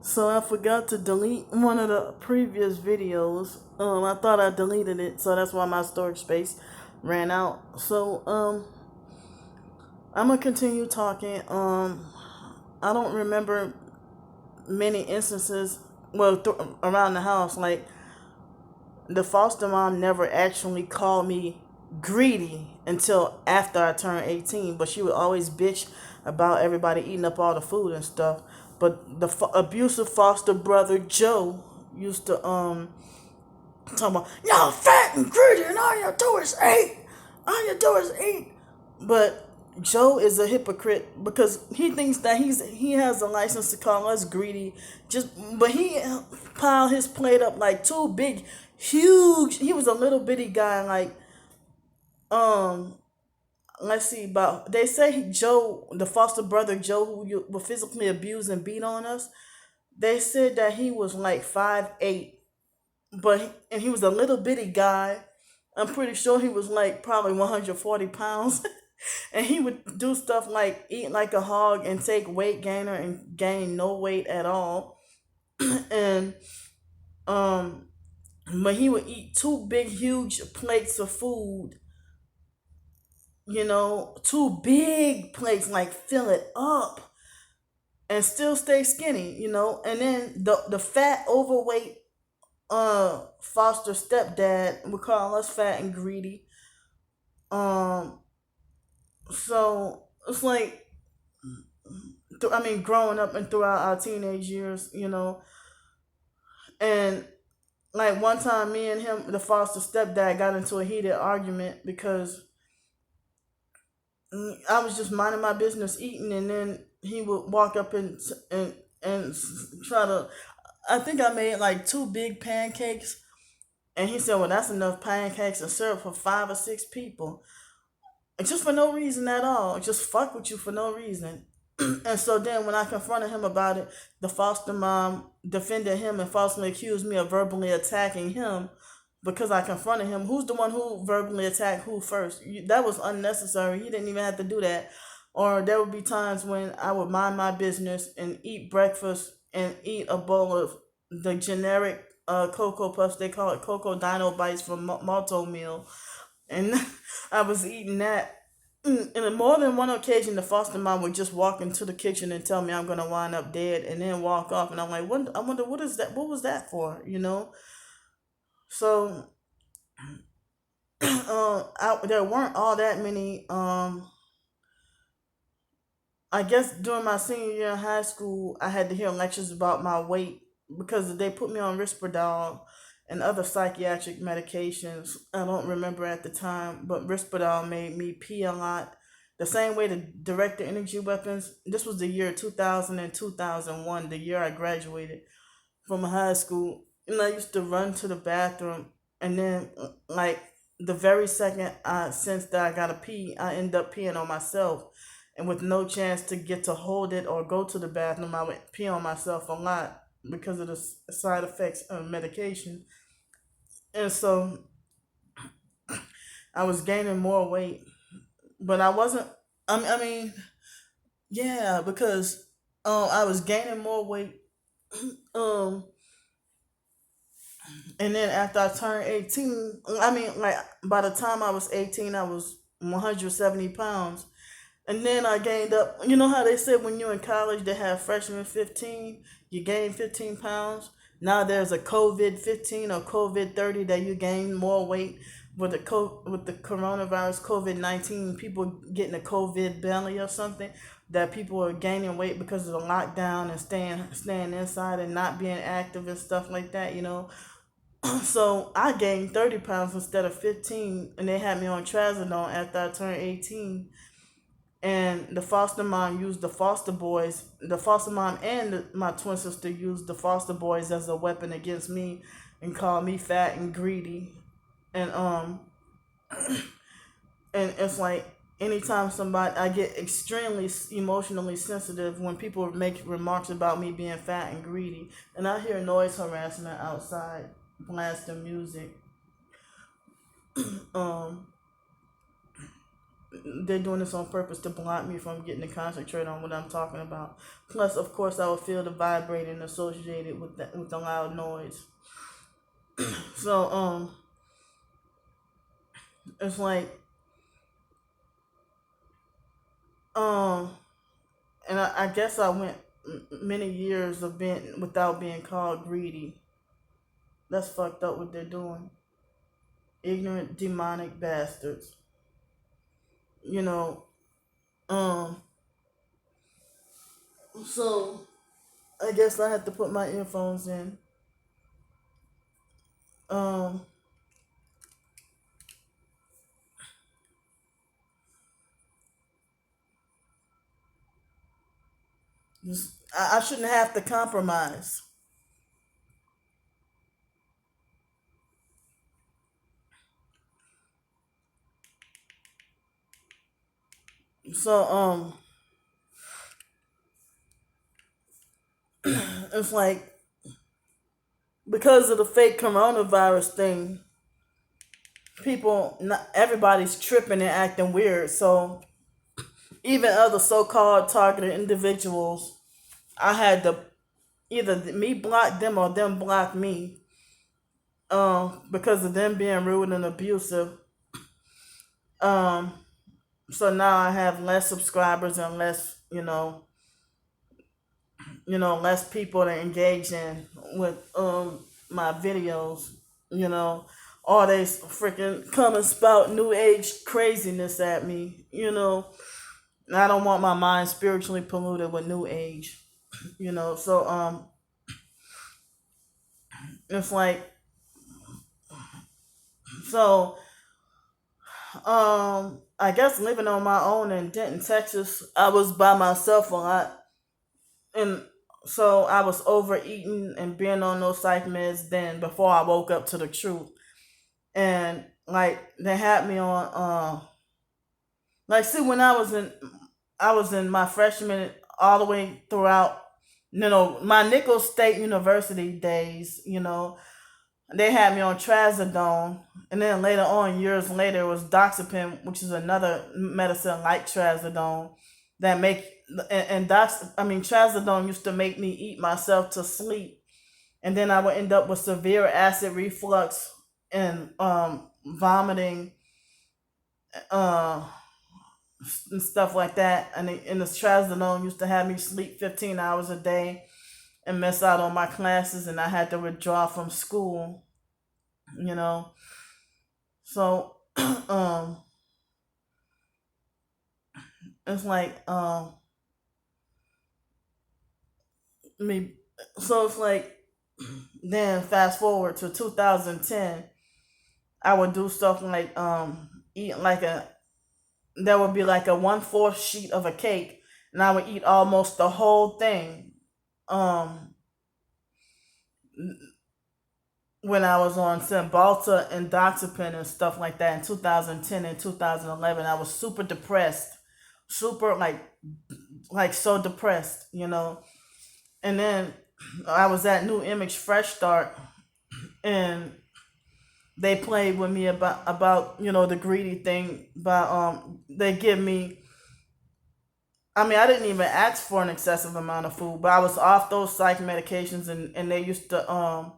So I forgot to delete one of the previous videos. I thought I deleted it, so that's why my storage space ran out. So I'm gonna continue talking. I don't remember many instances. Well, around the house, like the foster mom never actually called me greedy until after I turned 18, but she would always bitch about everybody eating up all the food and stuff. But the abusive foster brother Joe used to talk about y'all fat and greedy and all you do is eat. All you do is eat. But Joe is a hypocrite because he thinks that he has a license to call us greedy. But he piled his plate up like two big, huge. He was a little bitty guy, like um. Let's see about. They say Joe, the foster brother Joe, who would physically abuse and beat on us. They said that he was like 5'8", and he was a little bitty guy. I'm pretty sure he was like probably 140 pounds. And he would do stuff like eat like a hog and take weight gainer and gain no weight at all. And um but he would eat two big huge plates of food, two big plates, like fill it up and still stay skinny. And then the fat overweight foster stepdad would call us fat and greedy. Um so it's like, I mean, growing up and throughout our teenage years. And like one time, me and him, the foster stepdad, got into a heated argument because I was just minding my business eating, and then he would walk up and try to. I think I made like two big pancakes, and he said, "Well, that's enough pancakes and syrup for 5 or 6 people." And just for no reason at all. Just fuck with you for no reason. And so then when I confronted him about it, the foster mom defended him and falsely accused me of verbally attacking him because I confronted him. Who's the one who verbally attacked who first? That was unnecessary. He didn't even have to do that. Or there would be times when I would mind my business and eat breakfast and eat a bowl of the generic Cocoa Puffs. They call it Cocoa Dino Bites from Malto Meal. And I was eating that. And on more than one occasion, the foster mom would just walk into the kitchen and tell me I'm gonna wind up dead, and then walk off. And I'm like, what? I wonder what is that? What was that for? So, there weren't all that many. I guess during my senior year in high school, I had to hear lectures about my weight because they put me on Risperdal and other psychiatric medications. I don't remember at the time, but Risperdal made me pee a lot. The same way the director energy weapons. This was the year 2000 and 2001, the year I graduated from high school. And I used to run to the bathroom, and then, like, the very second I sensed that I got to pee, I end up peeing on myself. And with no chance to get to hold it or go to the bathroom, I would pee on myself a lot because of the side effects of medication. And so I was gaining more weight, but I wasn't. I mean, yeah, because I was gaining more weight. Um, and then after I turned 18, I mean, like by the time I was 18, I was 170 pounds. And then I gained up. You know how they said when you're in college, they have freshman 15, you gain 15 pounds. Now there's a COVID 15 or COVID 30 that you gain more weight with the coronavirus COVID-19. People getting a COVID belly or something. That people are gaining weight because of the lockdown and staying inside and not being active and stuff like that. So I gained 30 pounds instead of 15, and they had me on trazodone after I turned 18. And the foster mom used the foster mom and my twin sister used the foster boys as a weapon against me and called me fat and greedy. And and it's like anytime somebody, I get extremely emotionally sensitive when people make remarks about me being fat and greedy, and I hear noise harassment outside blasting music. um they're doing this on purpose to block me from getting to concentrate on what I'm talking about. Plus, of course, I would feel the vibrating associated with the loud noise. So it's like um, and I guess I went many years of being without being called greedy. That's fucked up what they're doing. Ignorant, demonic bastards. You know. Um. So I guess I had to put my earphones in. Um. I shouldn't have to compromise. So it's like because of the fake coronavirus thing, not everybody's tripping and acting weird. So even other so-called targeted individuals, I had to either me block them or them block me, because of them being rude and abusive. Um, so now I have less subscribers and less, less people to engage in with my videos. You know, all they freaking come and spout new age craziness at me. I don't want my mind spiritually polluted with new age. So it's like so I guess living on my own in Denton, Texas, I was by myself a lot, and so I was overeating and being on those psych meds then before I woke up to the truth. And like they had me on like see when I was in my freshman all the way throughout, my Nichols State University days. They had me on trazodone, and then later on, years later, it was doxepin, which is another medicine like trazodone that make and trazodone used to make me eat myself to sleep, and then I would end up with severe acid reflux and vomiting, uh, and stuff like that. And the trazodone used to have me sleep 15 hours a day and miss out on my classes, and I had to withdraw from school. You know, so it's like me. So it's like then fast forward to 2010, I would do stuff like eat like a there would be like a 1/4 sheet of a cake, and I would eat almost the whole thing. Um, when I was on Cymbalta and Doxepin and stuff like that in 2010 and 2011, I was super depressed, super like so depressed, And then I was at New Image Fresh Start, and they played with me about the greedy thing. But they give me. I mean, I didn't even ask for an excessive amount of food, but I was off those psych medications, and they used to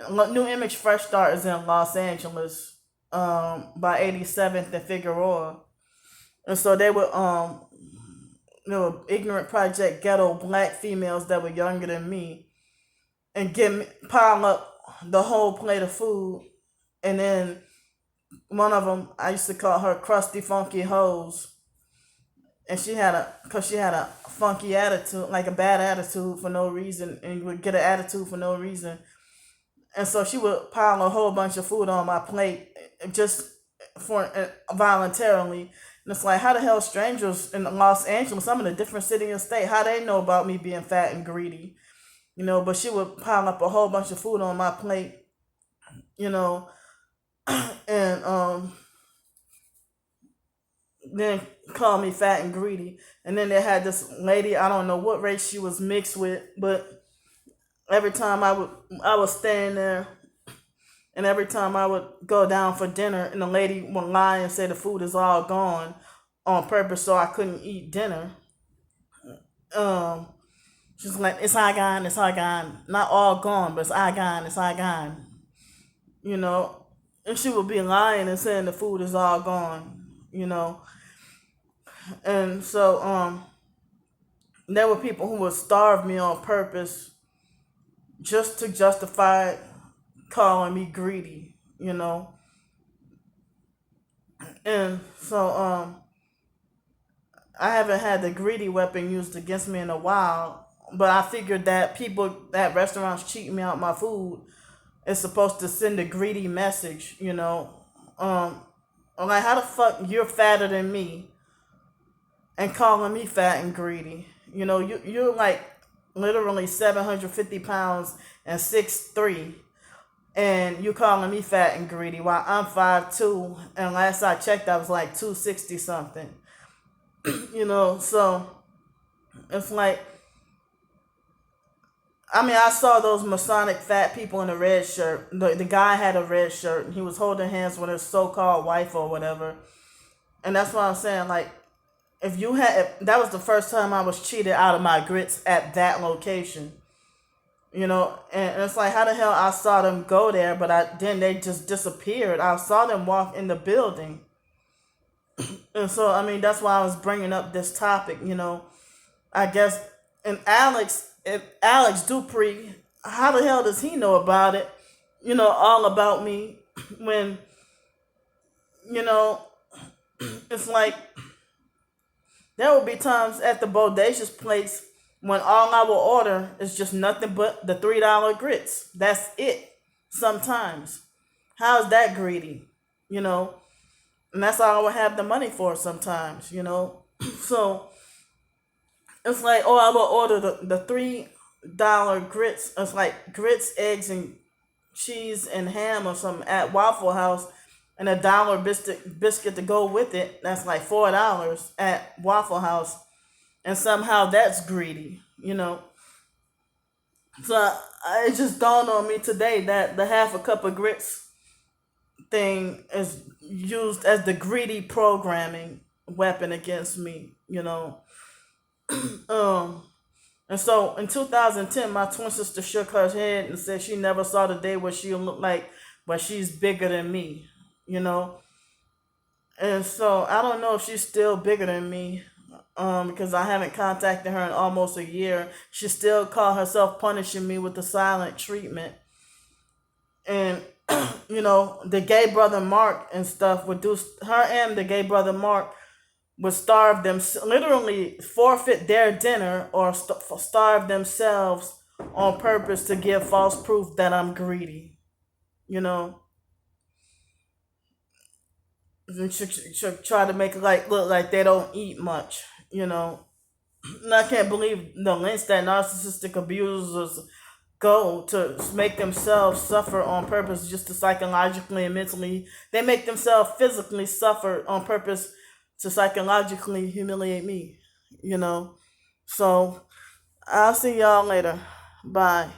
New Image Fresh Start is in Los Angeles, by 87th and Figueroa, and so they were ignorant project ghetto black females that were younger than me, and pile up the whole plate of food, and then one of them I used to call her crusty funky hose, and she had a funky attitude, like a bad attitude for no reason, and would get an attitude for no reason. And so she would pile a whole bunch of food on my plate just for voluntarily. And it's like, how the hell strangers in Los Angeles, I'm in a different city and state, how they know about me being fat and greedy? But she would pile up a whole bunch of food on my plate, you know, and then call me fat and greedy. And then they had this lady, I don't know what race she was mixed with, but every time I was standing there, and every time I would go down for dinner, and the lady would lie and say the food is all gone, on purpose so I couldn't eat dinner. Um, she's like, it's all gone, it's all gone. Not all gone, but it's all gone, it's all gone. You know, and she would be lying and saying the food is all gone. You know, and so there were people who would starve me on purpose just to justify calling me greedy. You know, and so I haven't had the greedy weapon used against me in a while, but I figured that people at restaurants cheating me out my food is supposed to send a greedy message, you know. Um, I'm like, how the fuck you're fatter than me and calling me fat and greedy? You know, you're like literally 750 pounds and 6'3", and you calling me fat and greedy while I'm 5'2", and last I checked I was like 260 something. You know, so it's like, I mean, I saw those Masonic fat people in a red shirt. The guy had a red shirt and he was holding hands with his so-called wife or whatever. And that's what I'm saying. Like, if that was the first time I was cheated out of my grits at that location, you know, and it's like, how the hell I saw them go there, but then they just disappeared. I saw them walk in the building. And so, I mean, that's why I was bringing up this topic, you know. I guess, and Alex Dupree, how the hell does he know about it? You know, all about me when, you know, it's like there will be times at the bodacious place when all I will order is just nothing but the $3 grits. That's it. Sometimes. How is that greedy? You know, and that's all I would have the money for sometimes, you know. So it's like, oh, I will order the $3 grits. It's like grits, eggs, and cheese and ham or something at Waffle House, and $1 biscuit to go with it. That's like $4 at Waffle House, and somehow that's greedy, you know. So it just dawned on me today that the half a cup of grits thing is used as the greedy programming weapon against me, you know. Um, and so in 2010, my twin sister shook her head and said she never saw the day where she'll look like, but she's bigger than me, you know. And so I don't know if she's still bigger than me, because I haven't contacted her in almost a year. She still called herself punishing me with the silent treatment. And, you know, the gay brother Mark and stuff would do, her and the gay brother Mark would starve them, literally forfeit their dinner or starve themselves on purpose to give false proof that I'm greedy, you know. And try to make it like look like they don't eat much, you know. And I can't believe the lengths that narcissistic abusers go to make themselves suffer on purpose just to psychologically and mentally. They make themselves physically suffer on purpose to psychologically humiliate me, you know. So I'll see y'all later. Bye.